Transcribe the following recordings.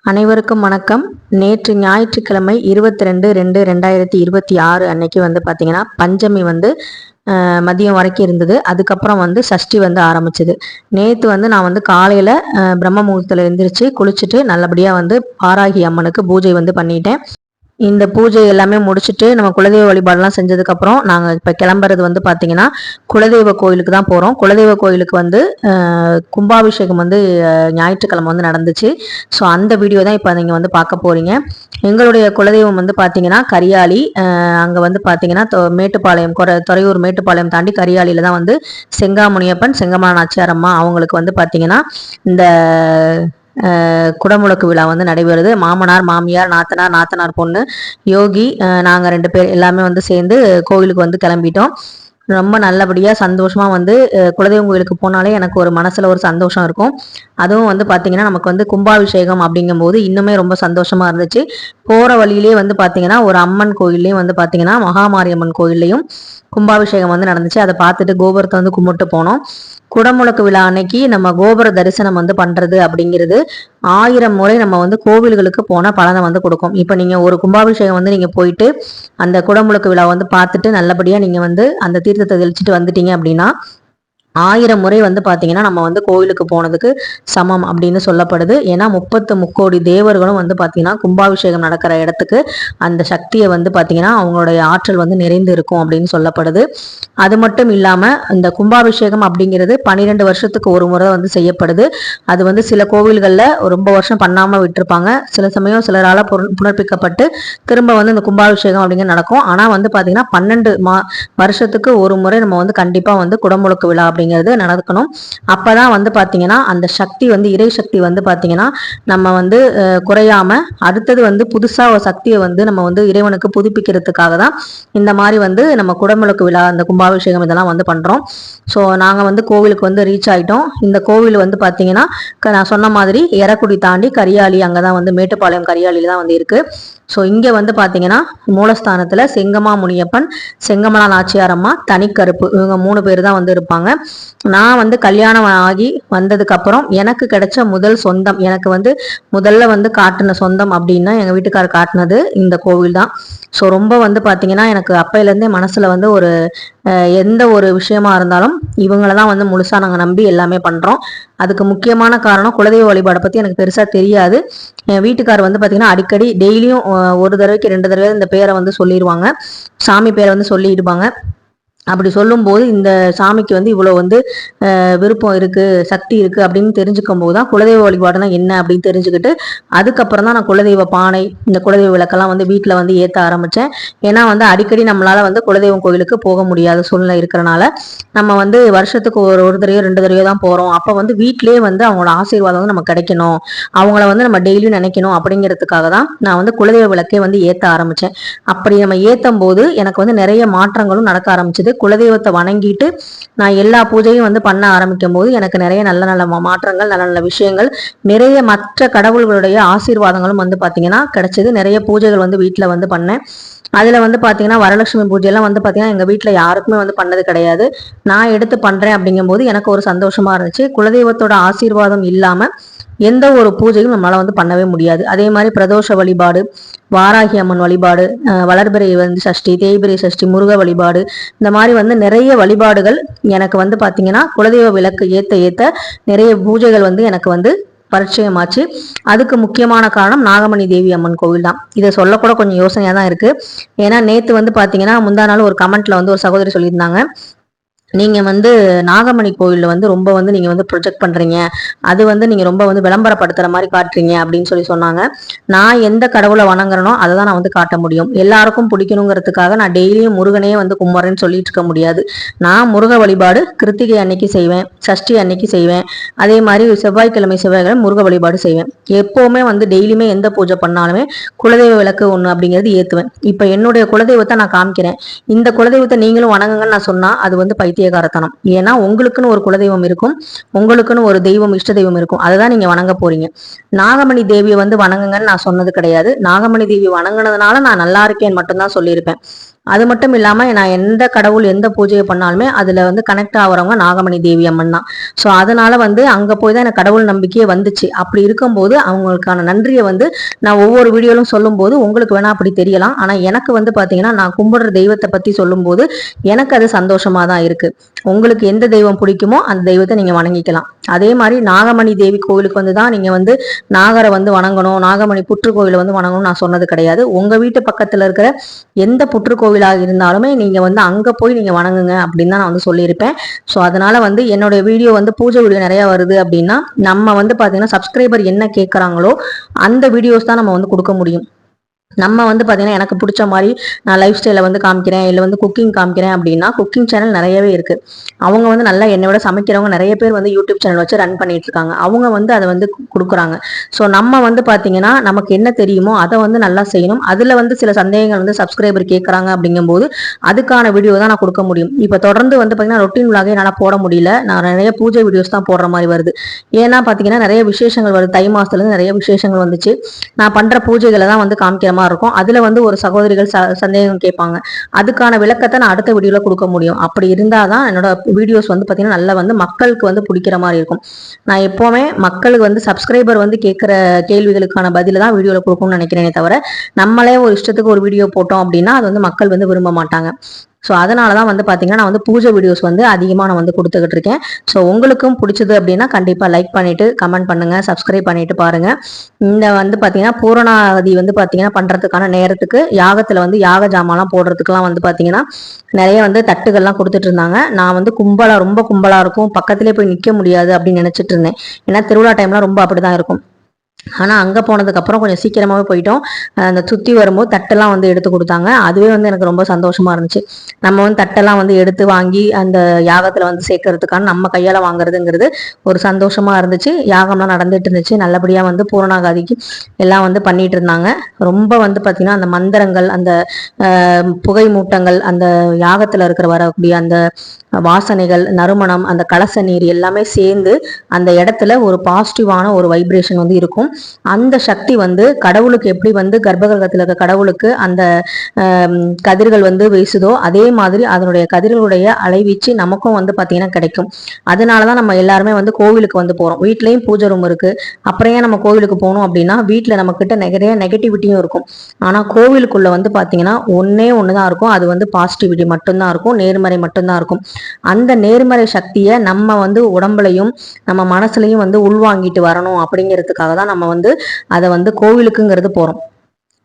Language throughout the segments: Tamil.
அனைவருக்கும் வணக்கம். நேற்று ஞாயிற்றுக்கிழமை 22/2/2026 அன்னைக்கு பார்த்தீங்கன்னா பஞ்சமி மதியம் வரைக்கும் இருந்தது. அதுக்கப்புறம் சஷ்டி ஆரம்பிச்சது. நேற்று நான் காலையில் பிரம்ம முகூர்த்தத்தில் எழுந்திரிச்சு குளிச்சுட்டு நல்லபடியாக வாராகி அம்மனுக்கு பூஜை பண்ணிட்டேன். இந்த பூஜை எல்லாமே முடிச்சுட்டு நம்ம குலதெய்வ வழிபாடெல்லாம் செஞ்சதுக்கப்புறம் நாங்கள் இப்போ கிளம்புறது பார்த்தீங்கன்னா குலதெய்வ கோயிலுக்கு தான் போகிறோம். குலதெய்வ கோயிலுக்கு கும்பாபிஷேகம் ஞாயிற்றுக்கிழமை நடந்துச்சு. ஸோ அந்த வீடியோ தான் இப்போ நீங்கள் பார்க்க போகிறீங்க. எங்களுடைய குலதெய்வம் பார்த்தீங்கன்னா கரியாளி. அங்கே பார்த்தீங்கன்னா மேட்டுப்பாளையம் துறையூர் மேட்டுப்பாளையம் தாண்டி கரியாளியில் தான் செங்காமுனியப்பன் செங்கமலா நாச்சியார் அம்மா அவங்களுக்கு பார்த்தீங்கன்னா இந்த குடமுழக்கு விழா நடைபெறுது. மாமனார் மாமியார் நாத்தனார் பொண்ணு யோகி நாங்கள் 2 பேர் எல்லாமே சேர்ந்து கோவிலுக்கு கிளம்பிட்டோம். ரொம்ப நல்லபடியாக சந்தோஷமாக குலதெய்வம் கோயிலுக்கு போனாலே எனக்கு ஒரு மனசில் ஒரு சந்தோஷம் இருக்கும். அதுவும் பார்த்தீங்கன்னா நமக்கு கும்பாபிஷேகம் அப்படிங்கும்போது இன்னுமே ரொம்ப சந்தோஷமாக இருந்துச்சு. போகிற வழியிலே பார்த்தீங்கன்னா ஒரு அம்மன் கோயில்லையும் பார்த்தீங்கன்னா மகாமாரியம்மன் கோயில்லையும் கும்பாபிஷேகம் நடந்துச்சு. அதை பார்த்துட்டு கோபுரத்தை கும்பிட்டு போனோம். குடமுழக்கு விழா அன்னைக்கு நம்ம கோபுர தரிசனம் பண்றது அப்படிங்கிறது 1000 முறை நம்ம கோவில்களுக்கு போன பலனை கொடுக்கும். இப்போ நீங்க ஒரு கும்பாபிஷேகம் நீங்க போயிட்டு அந்த குடமுழக்கு விழா பார்த்துட்டு நல்லபடியா நீங்க அந்த தீர்த்தத்தை தெளிச்சுட்டு வந்துட்டீங்க அப்படின்னா 1000 முறை பார்த்தீங்கன்னா நம்ம கோவிலுக்கு போனதுக்கு சமம் அப்படின்னு சொல்லப்படுது. ஏன்னா 30 முக்கோடி தேவர்களும் பார்த்தீங்கன்னா கும்பாபிஷேகம் நடக்கிற இடத்துக்கு அந்த சக்தியை பார்த்தீங்கன்னா அவங்களுடைய ஆற்றல் நிறைந்து இருக்கும் அப்படின்னு சொல்லப்படுது. அது மட்டும் இல்லாம இந்த கும்பாபிஷேகம் அப்படிங்கிறது 12 வருஷத்துக்கு ஒரு முறை செய்யப்படுது. அது சில கோவில்கள்ல ரொம்ப வருஷம் பண்ணாம விட்டுருப்பாங்க. சில சமயம் சிலரால புனர்ப்பிக்கப்பட்டு திரும்ப இந்த கும்பாபிஷேகம் அப்படிங்கிற நடக்கும். ஆனா பார்த்தீங்கன்னா 12 வருஷத்துக்கு ஒரு முறை நம்ம கண்டிப்பா குடமுழக்கு விழா நடக்கணும். அப்பதான் பாத்தீங்கன்னா அந்த சக்தி இறை சக்தி பாத்தீங்கன்னா நம்ம குறையாம அடுத்தது புதுசா ஒரு சக்தியை நம்ம இறைவனுக்கு புதுப்பிக்கிறதுக்காக தான் இந்த மாதிரி நம்ம குடமுழக்கு விழா அந்த கும்பாபிஷேகம் இதெல்லாம் பண்றோம். ஸோ நாங்க கோவிலுக்கு ரீச் ஆயிட்டோம். இந்த கோவில் பாத்தீங்கன்னா நான் சொன்ன மாதிரி எரக்குடி தாண்டி கரியாளி அங்கதான் மேட்டுப்பாளையம் கரியாளியில தான் இருக்கு. ஸோ இங்கே பார்த்தீங்கன்னா மூலஸ்தானத்தில் செங்கமா முனியப்பன் செங்கமலா நாச்சியார் அம்மா தனிக்கருப்பு இவங்க 3 பேர் தான் இருப்பாங்க. நான் கல்யாணம் ஆகி வந்ததுக்கப்புறம் எனக்கு கிடைச்ச முதல் சொந்தம், எனக்கு முதல்ல காட்டின சொந்தம் அப்படின்னா எங்கள் வீட்டுக்காரர் காட்டினது இந்த கோவில் தான். ஸோ ரொம்ப பார்த்தீங்கன்னா எனக்கு அப்பையிலேருந்தே மனசில் ஒரு எந்த ஒரு விஷயமா இருந்தாலும் இவங்கள தான் முழுசாக நாங்கள் நம்பி எல்லாமே பண்ணுறோம். அதுக்கு முக்கியமான காரணம் குலதெய்வ வழிபாடை பற்றி எனக்கு பெருசாக தெரியாது. என் வீட்டுக்கார் பார்த்தீங்கன்னா அடிக்கடி டெய்லியும் ஒரு தடவைக்கு 2 தடவை இந்த பேரை சொல்லிடுவாங்க, சாமி பேரை சொல்லிடுவாங்க. அப்படி சொல்லும்போது இந்த சாமிக்கு இவ்வளோ விருப்பம் இருக்கு சக்தி இருக்கு அப்படின்னு தெரிஞ்சுக்கும் போது தான் குலதெய்வ வழிபாடுனா என்ன அப்படின்னு தெரிஞ்சுக்கிட்டு அதுக்கப்புறம் தான் நான் குலதெய்வ பானை இந்த குலதெய்வ விளக்கெல்லாம் வீட்டில் ஏற்ற ஆரம்பித்தேன். ஏன்னா அடிக்கடி நம்மளால குலதெய்வம் கோயிலுக்கு போக முடியாத சூழ்நிலை இருக்கிறனால நம்ம வருஷத்துக்கு ஒரு தடவையோ 2 தடவையோ தான் போகிறோம். அப்போ வீட்டிலேயே அவங்களோட ஆசீர்வாதம் நம்ம கிடைக்கணும், அவங்கள நம்ம டெய்லியும் நினைக்கணும் அப்படிங்கிறதுக்காக தான் நான் குலதெய்வ விளக்கே ஏற்ற ஆரம்பித்தேன். அப்படி நம்ம ஏற்றும் போது எனக்கு நிறைய மாற்றங்களும் நடக்க ஆரம்பிச்சது. குலதெய்வத்தை வணங்கிட்டு நான் எல்லா பூஜையும் பண்ண ஆரம்பிக்கும் போது எனக்கு நிறைய நல்ல நல்ல மாற்றங்கள் நல்ல நல்ல விஷயங்கள் நிறைய மற்ற கடவுள்களுடைய ஆசீர்வாதங்களும் பாத்தீங்கன்னா கிடைச்சது. நிறைய பூஜைகள் வீட்டுல பண்ணேன். அதுல பாத்தீங்கன்னா வரலட்சுமி பூஜை எல்லாம் பாத்தீங்கன்னா எங்க வீட்டுல யாருக்குமே பண்ணது கிடையாது. நான் எடுத்து பண்றேன் அப்படிங்கும் போது எனக்கு ஒரு சந்தோஷமா இருந்துச்சு. குலதெய்வத்தோட ஆசீர்வாதம் இல்லாம எந்த ஒரு பூஜையும் நம்மளால பண்ணவே முடியாது. அதே மாதிரி பிரதோஷ வழிபாடு, வாராகி அம்மன் வழிபாடு, வளர்பிறை சஷ்டி, தேய்பிறை சஷ்டி, முருக வழிபாடு, இந்த மாதிரி நிறைய வழிபாடுகள் எனக்கு பாத்தீங்கன்னா குலதெய்வ விளக்கு ஏத்த நிறைய பூஜைகள் எனக்கு பரிச்சயமாச்சு. அதுக்கு முக்கியமான காரணம் நாகமணி தேவி அம்மன் கோவில் தான். இதை சொல்லக்கூட கொஞ்சம் யோசனையா தான் இருக்கு. ஏன்னா நேத்து பாத்தீங்கன்னா முந்தா நாள் ஒரு கமெண்ட்ல ஒரு சகோதரி சொல்லியிருந்தாங்க, நீங்க நாகமணி கோயில்ல ரொம்ப நீங்க ப்ரொஜெக்ட் பண்றீங்க, அது நீங்க ரொம்ப விளம்பரப்படுத்துற மாதிரி காட்டுறீங்க அப்படின்னு சொன்னாங்க. நான் எந்த கடவுளை வணங்குறனோ அதை தான் நான் காட்ட முடியும். எல்லாருக்கும் பிடிக்கணுங்கிறதுக்காக நான் டெய்லியும் முருகனே கும்புறேன்னு சொல்லிட்டு இருக்க முடியாது. நான் முருக வழிபாடு கிருத்திகை அன்னைக்கு செய்வேன், சஷ்டி அன்னைக்கு செய்வேன், அதே மாதிரி செவ்வாய்க்கிழமை முருக வழிபாடு செய்வேன். எப்பவுமே டெய்லியுமே எந்த பூஜை பண்ணாலுமே குலதெய்வ விளக்கு ஒண்ணு அப்படிங்கிறது ஏத்துவேன். இப்ப என்னுடைய குலதெய்வத்தை நான் காமிக்கிறேன், இந்த குலதெய்வத்தை நீங்களும் வணங்குங்கன்னு நான் சொன்னா அது பைத்தியகாரத்தனம். ஏன்னா உங்களுக்குன்னு ஒரு குலதெய்வம் இருக்கும், உங்களுக்குன்னு ஒரு தெய்வம் இஷ்ட தெய்வம் இருக்கும், அதுதான் நீங்க வணங்க போறீங்க. நாகமணி தேவியை வணங்குங்கன்னு நான் சொன்னது கிடையாது. நாகமணி தேவி வணங்குனதுனால நான் நல்லா இருக்கேன்னு மட்டும்தான் சொல்லியிருப்பேன். அது மட்டும் இல்லாமல் நான் எந்த கடவுள் எந்த பூஜையை பண்ணாலுமே அதில் வந்து கனெக்ட் ஆகிறவங்க நாகமணி தேவி அம்மன் தான். ஸோ அதனால வந்து அங்கே போய் தான் எனக்கு கடவுள் நம்பிக்கையே வந்துச்சு. அப்படி இருக்கும்போது அவங்களுக்கான நன்றியை வந்து நான் ஒவ்வொரு வீடியோலும் சொல்லும்போது உங்களுக்கு வேணா அப்படி தெரியலாம். ஆனால் எனக்கு வந்து பார்த்தீங்கன்னா நான் கும்பிடுற தெய்வத்தை பற்றி சொல்லும்போது எனக்கு அது சந்தோஷமாக தான் இருக்கு. உங்களுக்கு எந்த தெய்வம் பிடிக்குமோ அந்த தெய்வத்தை நீங்கள் வணங்கிக்கலாம். அதே மாதிரி நாகமணி தேவி கோவிலுக்கு வந்து தான் நீங்கள் வந்து நாகரை வந்து வணங்கணும், நாகமணி புற்று கோவிலை வந்து வணங்கணும் நான் சொன்னது கிடையாது. உங்கள் வீட்டு பக்கத்தில் இருக்கிற எந்த புற்று கோவிலாக இருந்தாலுமே நீங்கள் வந்து அங்கே போய் நீங்கள் வணங்குங்க அப்படின்னு தான் நான் வந்து சொல்லியிருப்பேன். ஸோ அதனால வந்து என்னுடைய வீடியோ வந்து பூஜை வீடியோ நிறையா வருது அப்படின்னா நம்ம வந்து பார்த்தீங்கன்னா சப்ஸ்கிரைபர் என்ன கேட்குறாங்களோ அந்த வீடியோஸ் தான் நம்ம வந்து கொடுக்க முடியும். நம்ம வந்து பார்த்தீங்கன்னா எனக்கு பிடிச்ச மாதிரி நான் லைஃப் ஸ்டைலை வந்து காமிக்கிறேன், இல்லை வந்து குக்கிங் காமிக்கிறேன் அப்படின்னா குக்கிங் சேனல் நிறையவே இருக்குது. அவங்க வந்து நல்லா என்னை விட சமைக்கிறவங்க நிறைய பேர் வந்து யூடியூப் சேனல் வச்சு ரன் பண்ணிட்டு இருக்காங்க. அவங்க வந்து அதை வந்து கொடுக்குறாங்க. ஸோ நம்ம வந்து பார்த்தீங்கன்னா நமக்கு என்ன தெரியுமோ அதை வந்து நல்லா செய்யணும். அதில் வந்து சில சந்தேகங்கள் வந்து சப்ஸ்கிரைபர் கேட்குறாங்க அப்படிங்கும்போது அதுக்கான வீடியோ தான் நான் கொடுக்க முடியும். இப்போ தொடர்ந்து வந்து பார்த்தீங்கன்னா ரொட்டீன் விலாகே என்னால் போட முடியல. நான் நிறைய பூஜை வீடியோஸ் தான் போடுற மாதிரி வருது. ஏன்னா பார்த்தீங்கன்னா நிறைய விசேஷங்கள் வருது. தை மாதத்துலேருந்து நிறைய விசேஷங்கள் வந்துச்சு. நான் பண்ணுற பூஜைகளை தான் வந்து காமிக்கிற மாதிரி இருக்கும். அதுல வந்து ஒரு சகோதரிகள் சந்தேகம் கேட்பாங்க. அதுக்கான விளக்கத்தை நான் அடுத்த வீடியோல கொடுக்க முடியும். அப்படி இருந்தாதான் என்னோட வீடியோஸ் வந்து பாத்தீங்கன்னா நல்லா வந்து மக்களுக்கு வந்து பிடிக்கிற மாதிரி இருக்கும். நான் எப்பவுமே மக்களுக்கு வந்து சப்ஸ்கிரைபர் வந்து கேட்கிற கேள்விகளுக்கான பதில தான் வீடியோல கொடுக்கணும்னு நினைக்கிறேனே தவிர நம்மளே ஒரு இஷ்டத்துக்கு ஒரு வீடியோ போட்டோம் அப்படின்னா அது வந்து மக்கள் வந்து விரும்ப மாட்டாங்க. ஸோ அதனால தான் வந்து பார்த்தீங்கன்னா நான் வந்து பூஜை வீடியோஸ் வந்து அதிகமாக நான் வந்து கொடுத்துக்கிட்டு இருக்கேன். ஸோ உங்களுக்கும் பிடிச்சது அப்படின்னா கண்டிப்பாக லைக் பண்ணிட்டு கமெண்ட் பண்ணுங்க, சப்ஸ்கிரைப் பண்ணிட்டு பாருங்க. இந்த வந்து பார்த்தீங்கன்னா பூரணாதி வந்து பார்த்தீங்கன்னா பண்ணுறதுக்கான நேரத்துக்கு யாகத்தில் வந்து யாக ஜாமான்லாம் போடுறதுக்குலாம் வந்து பார்த்தீங்கன்னா நிறைய வந்து தட்டுகள்லாம் கொடுத்துட்டு இருந்தாங்க. நான் வந்து ரொம்ப கும்பலாக இருக்கும், பக்கத்திலே போய் நிற்க முடியாது அப்படின்னு நினச்சிட்டு இருந்தேன். ஏன்னா திருவிழா டைம்லாம் ரொம்ப அப்படிதான் இருக்கும். ஆனால் அங்கே போனதுக்கப்புறம் கொஞ்சம் சீக்கிரமாகவே போயிட்டோம். அந்த சுற்றி வரும்போது தட்டெல்லாம் வந்து எடுத்து கொடுத்தாங்க. அதுவே வந்து எனக்கு ரொம்ப சந்தோஷமாக இருந்துச்சு. நம்ம வந்து தட்டெல்லாம் வந்து எடுத்து வாங்கி அந்த யாகத்தில் வந்து சேர்க்கறதுக்கான நம்ம கையால் வாங்குறதுங்கிறது ஒரு சந்தோஷமாக இருந்துச்சு. யாகம்லாம் நடந்துட்டு இருந்துச்சு. நல்லபடியாக வந்து பூரணாகாதிக்கு எல்லாம் வந்து பண்ணிட்டு இருந்தாங்க. ரொம்ப வந்து பார்த்திங்கன்னா அந்த மந்திரங்கள், அந்த புகை மூட்டங்கள், அந்த யாகத்தில் இருக்கிற வரக்கூடிய அந்த வாசனைகள், நறுமணம், அந்த கலச நீர் எல்லாமே சேர்ந்து அந்த இடத்துல ஒரு பாசிட்டிவான ஒரு வைப்ரேஷன் வந்து இருக்கும். அந்த சக்தி வந்து கடவுளுக்கு எப்படி வந்து கர்ப்பகிரகத்தில் இருக்க கடவுளுக்கு அந்த கதிர்கள் வந்து வீசுதோ அதே மாதிரி அதனுடைய கதிர்களுடைய அலைவீச்சு நமக்கும் வந்து பார்த்தீங்கன்னா கிடைக்கும். அதனாலதான் நம்ம எல்லாருமே வந்து கோவிலுக்கு வந்து போறோம். வீட்லயும் பூஜை ரூம் இருக்கு. அப்புறம் ஏன் நம்ம கோவிலுக்கு போகணும் அப்படின்னா வீட்டில் நம்ம கிட்ட நிறைய நெகட்டிவிட்டியும் இருக்கும். ஆனா கோவிலுக்குள்ள வந்து பார்த்தீங்கன்னா ஒண்ணுதான் இருக்கும். அது வந்து பாசிட்டிவிட்டி மட்டும்தான் இருக்கும், நேர்மறை மட்டும்தான் இருக்கும். அந்த நேர்மறை சக்தியை நம்ம வந்து உடம்புலையும் நம்ம மனசுலையும் வந்து உள்வாங்கிட்டு வரணும் அப்படிங்கிறதுக்காக தான் நம்ம வந்து அதை வந்து கோவிலுக்குங்கிறது போறோம்.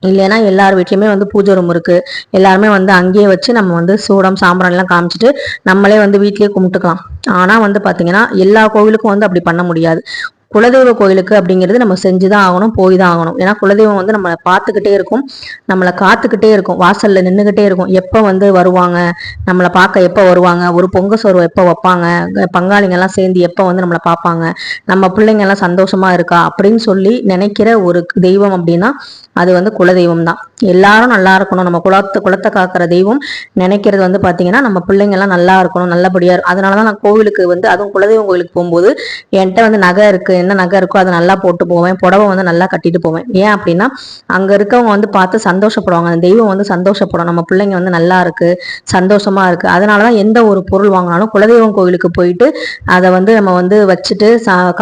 இல்லைன்னா எல்லார் வீட்லையுமே வந்து பூஜை ரூம் இருக்கு. எல்லாருமே வந்து அங்கேயே வச்சு நம்ம வந்து சூடம் சாம்பிரான் எல்லாம் காமிச்சிட்டு நம்மளே வந்து வீட்லயே கும்பிட்டுக்கலாம். ஆனா வந்து பாத்தீங்கன்னா எல்லா கோவிலுக்கும் வந்து அப்படி பண்ண முடியாது. குலதெய்வ கோயிலுக்கு அப்படிங்கிறது நம்ம செஞ்சுதான் ஆகணும், போய் தான் ஆகணும். ஏன்னா குலதெய்வம் வந்து நம்மளை பார்த்துக்கிட்டே இருக்கும், நம்மளை காத்துக்கிட்டே இருக்கும், வாசல்ல நின்றுகிட்டே இருக்கும். எப்போ வந்து வருவாங்க, நம்மளை பார்க்க எப்போ வருவாங்க, ஒரு பொங்க சோறு எப்போ வைப்பாங்க, பங்காளிங்க எல்லாம் சேர்ந்து எப்போ வந்து நம்மளை பார்ப்பாங்க, நம்ம பிள்ளைங்க எல்லாம் சந்தோஷமா இருக்கா அப்படின்னு சொல்லி நினைக்கிற ஒரு தெய்வம் அப்படின்னா அது வந்து குலதெய்வம் தான். எல்லாரும் நல்லா இருக்கணும், நம்ம குலத்தை காக்கிற தெய்வம் நினைக்கிறது வந்து பாத்தீங்கன்னா நம்ம பிள்ளைங்க எல்லாம் நல்லா இருக்கணும், நல்லபடியா இருக்கும். அதனாலதான் நான் கோவிலுக்கு வந்து அதுவும் குலதெய்வம் கோவிலுக்கு போகும்போது என்கிட்ட வந்து நகை இருக்கு, என்ன நகை இருக்கோ அதை நல்லா போட்டு போவேன், புடவை வந்து நல்லா கட்டிட்டு போவேன். ஏன் அப்படின்னா அங்க இருக்கவங்க வந்து பார்த்து சந்தோஷப்படுவாங்க, அந்த தெய்வம் வந்து சந்தோஷப்படும், நம்ம பிள்ளைங்க வந்து நல்லா இருக்கு, சந்தோஷமா இருக்கு. அதனாலதான் எந்த ஒரு பொருள் வாங்கினாலும் குலதெய்வம் கோவிலுக்கு போயிட்டு அதை வந்து நம்ம வந்து வச்சுட்டு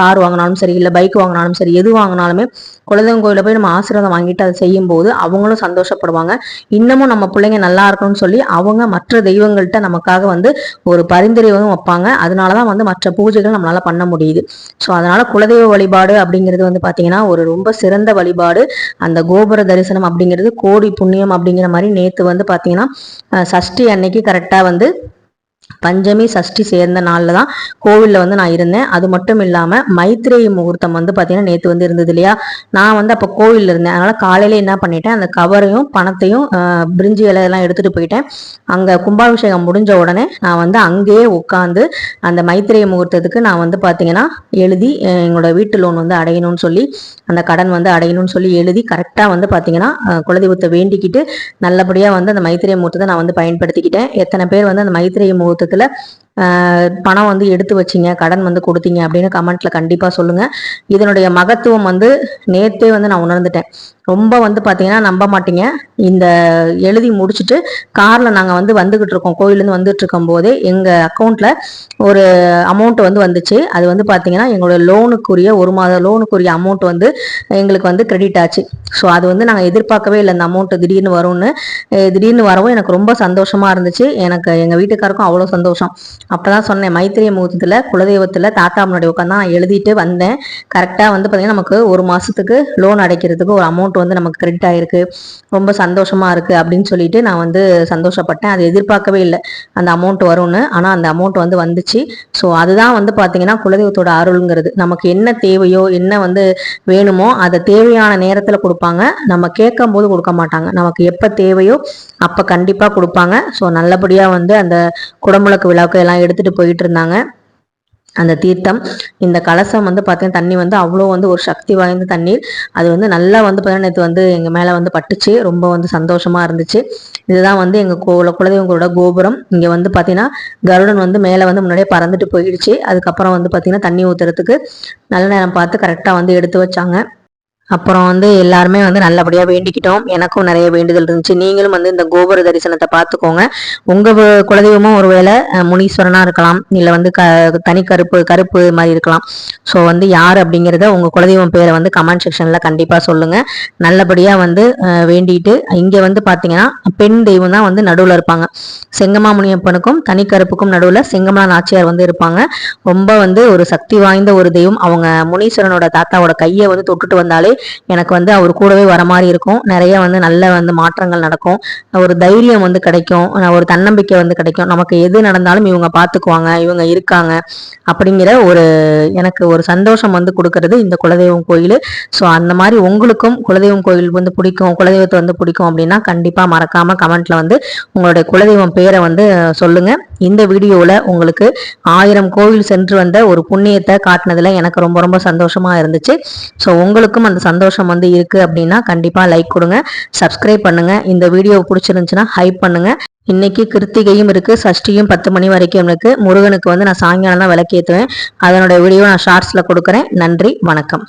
கார் வாங்கினாலும் சரி, இல்லை பைக் வாங்கினாலும் சரி, எது வாங்கினாலுமே குலதெய்வம் கோயில போய் நம்ம ஆசீர்வாதம் வாங்கிட்டு அதை செய்யும் போது அவங்களும் சந்தோஷப்படுவாங்க. இன்னமும் நம்ம பிள்ளைங்க நல்லா இருக்கணும்னு சொல்லி அவங்க மற்ற தெய்வங்கள்ட்ட நமக்காக வந்து ஒரு பரிந்துரையும் வைப்பாங்க. அதனாலதான் வந்து மற்ற பூஜைகள் நம்மளால பண்ண முடியுது. ஸோ அதனால குலதெய்வ வழிபாடு அப்படிங்கிறது வந்து பாத்தீங்கன்னா ஒரு ரொம்ப சிறந்த வழிபாடு. அந்த கோபுர தரிசனம் அப்படிங்கிறது கோடி புண்ணியம் அப்படிங்கிற மாதிரி நேத்து வந்து பாத்தீங்கன்னா சஷ்டி அன்னைக்கு கரெக்டா வந்து பஞ்சமி சஷ்டி சேர்ந்த நாள்ல தான் கோவில்ல வந்து நான் இருந்தேன். அது மட்டும் இல்லாம மைத்ரேயி முகூர்த்தம் வந்து பாத்தீங்கன்னா நேத்து வந்து இருந்தது இல்லையா, நான் வந்து அப்ப கோவில்ல இருந்தேன். அதனால காலையில என்ன பண்ணிட்டேன், அந்த கவரையும் பணத்தையும் பிரிஞ்சி இலையெல்லாம் எடுத்துட்டு போயிட்டேன். அங்க கும்பாபிஷேகம் முடிஞ்ச உடனே நான் வந்து அங்கேயே உட்காந்து அந்த மைத்ரேயி முகூர்த்தத்துக்கு நான் வந்து பாத்தீங்கன்னா எழுதி எங்களோட வீட்டு லோன் வந்து அடையணும்னு சொல்லி, அந்த கடன் வந்து அடையணும்னு சொல்லி எழுதி கரெக்டா வந்து பாத்தீங்கன்னா குலதெய்வத்தை வேண்டிக்கிட்டு நல்லபடியா வந்து அந்த மைத்ரேயி முகூர்த்தத்தை நான் வந்து பயன்படுத்திக்கிட்டேன். எத்தனை பேர் வந்து அந்த மைத்ரேயி முகூர்த்தத்துல பணம் வந்து எடுத்து வச்சிங்க, கடன் வந்து கொடுத்தீங்க அப்படின்னு கமெண்ட்ல கண்டிப்பா சொல்லுங்க. இதனுடைய மகத்துவம் வந்து நேத்தே வந்து நான் உணர்ந்துட்டேன். ரொம்ப வந்து பார்த்தீங்கன்னா நம்ப மாட்டீங்க, இந்த எழுதி முடிச்சுட்டு காரில் நாங்கள் வந்து வந்துக்கிட்டு இருக்கோம், கோயிலேருந்து வந்துட்டு இருக்கும் போதே எங்கள் அக்கௌண்ட்டில் ஒரு அமௌண்ட் வந்து வந்துச்சு. அது வந்து பார்த்தீங்கன்னா எங்களோட லோனுக்குரிய 1 மாத லோனுக்குரிய அமௌண்ட் வந்து எங்களுக்கு வந்து கிரெடிட் ஆச்சு. ஸோ அது வந்து நாங்கள் எதிர்பார்க்கவே இல்லை, இந்த அமௌண்ட் திடீர்னு வரும்னு. திடீர்னு வரவும் எனக்கு ரொம்ப சந்தோஷமாக இருந்துச்சு. எனக்கு எங்கள் வீட்டுக்காருக்கும் அவ்வளோ சந்தோஷம். அப்போ தான் சொன்னேன், மைத்திரிய முகூர்த்தத்தில் குலதெய்வத்தில் தாத்தா முன்னாடி உட்காந்து நான் எழுதிட்டு வந்தேன். கரெக்டாக வந்து பார்த்தீங்கன்னா நமக்கு 1 மாதத்துக்கு லோன் அடைக்கிறதுக்கு ஒரு அமௌண்ட் வந்து நமக்கு கிரெடிட் ஆகிருக்கு, ரொம்ப சந்தோஷமாக இருக்குது அப்படின்னு சொல்லிட்டு நான் வந்து சந்தோஷப்பட்டேன். அது எதிர்பார்க்கவே இல்லை அந்த அமௌண்ட் வரும்னு. ஆனால் அந்த அமௌண்ட் வந்து வந்துச்சு. ஸோ அதுதான் வந்து பார்த்தீங்கன்னா குலதெய்வத்தோட அருளுங்கிறது. நமக்கு என்ன தேவையோ என்ன வந்து வேணுமோ அதை தேவையான நேரத்தில் கொடுப்பாங்க. நம்ம கேட்கும் போது கொடுக்க மாட்டாங்க, நமக்கு எப்போ தேவையோ அப்போ கண்டிப்பாக கொடுப்பாங்க. ஸோ நல்லபடியாக வந்து அந்த குடமுழக்கு விழாவுக்கு எல்லாம் எடுத்துகிட்டு போயிட்டு இருந்தாங்க. அந்த தீர்த்தம், இந்த கலசம் வந்து பார்த்தீங்கன்னா தண்ணி வந்து அவ்வளோ வந்து ஒரு சக்தி வாய்ந்த தண்ணீர். அது வந்து நல்லா வந்து பார்த்தீங்கன்னா நேற்று வந்து எங்கள் மேலே வந்து பட்டுச்சு, ரொம்ப வந்து சந்தோஷமாக இருந்துச்சு. இதுதான் வந்து எங்கள் குலதெய்வங்களோட கோபுரம். இங்கே வந்து பார்த்தீங்கன்னா கருடன் வந்து மேலே வந்து முன்னாடியே பறந்துட்டு போயிடுச்சு. அதுக்கப்புறம் வந்து பார்த்தீங்கன்னா தண்ணி ஊற்றுறதுக்கு நல்ல நேரம் பார்த்து கரெக்டாக வந்து எடுத்து வச்சாங்க. அப்புறம் வந்து எல்லாருமே வந்து நல்லபடியாக வேண்டிக்கிட்டோம். எனக்கும் நிறைய வேண்டுதல் இருந்துச்சு. நீங்களும் வந்து இந்த கோபுர தரிசனத்தை பார்த்துக்கோங்க. உங்கள் குலதெய்வமும் ஒருவேளை முனீஸ்வரனாக இருக்கலாம், இல்லை வந்து தனி கருப்பு மாதிரி இருக்கலாம். ஸோ வந்து யார் அப்படிங்கிறத உங்கள் குலதெய்வம் பேரை வந்து கமெண்ட் செக்ஷனில் கண்டிப்பாக சொல்லுங்கள். நல்லபடியாக வந்து வேண்டிட்டு, இங்கே வந்து பார்த்தீங்கன்னா பெண் தெய்வம் தான் வந்து நடுவில் இருப்பாங்க. செங்கமா முனியப்பனுக்கும் தனி கருப்புக்கும் நடுவில் செங்கமலா நாச்சியார் வந்து இருப்பாங்க. ரொம்ப வந்து ஒரு சக்தி வாய்ந்த ஒரு தெய்வம். அவங்க முனீஸ்வரனோட தாத்தாவோட கையை வந்து தொட்டுட்டு வந்தாலே எனக்கு வந்து அவர் கூடவே வர மாதிரி இருக்கும். நிறைய வந்து நல்ல வந்து மாற்றங்கள் நடக்கும், ஒரு தைரியம் வந்து கிடைக்கும், ஒரு தன்னம்பிக்கை வந்து கிடைக்கும். நமக்கு எது நடந்தாலும் இவங்க பார்த்துக்குவாங்க, இவங்க இருக்காங்க அப்படிங்கிற ஒரு எனக்கு ஒரு சந்தோஷம் வந்து கொடுக்கறது இந்த குலதெய்வம் கோயில். ஸோ அந்த மாதிரி உங்களுக்கும் குலதெய்வம் கோயில் வந்து பிடிக்கும், குலதெய்வத்தை வந்து பிடிக்கும் அப்படின்னா கண்டிப்பாக மறக்காம கமெண்ட்ல வந்து உங்களுடைய குலதெய்வம் பேரை வந்து சொல்லுங்க. இந்த வீடியோவில் உங்களுக்கு 1000 கோவில் சென்று வந்த ஒரு புண்ணியத்தை காட்டினதுல எனக்கு ரொம்ப ரொம்ப சந்தோஷமா இருந்துச்சு. ஸோ உங்களுக்கும் அந்த சந்தோஷம் வந்து இருக்கு அப்படின்னா கண்டிப்பா லைக் கொடுங்க, சப்ஸ்கிரைப் பண்ணுங்க. இந்த வீடியோ பிடிச்சிருந்துச்சுன்னா ஹைப் பண்ணுங்க. இன்னைக்கு கிருத்திகையும் இருக்கு, சஷ்டியும் 10 மணி வரைக்கும் இருக்கு. முருகனுக்கு வந்து நான் சாயங்காலம் தான் விளக்கேற்றுவேன். அதனோட வீடியோ நான் ஷார்ட்ஸ்ல கொடுக்குறேன். நன்றி, வணக்கம்.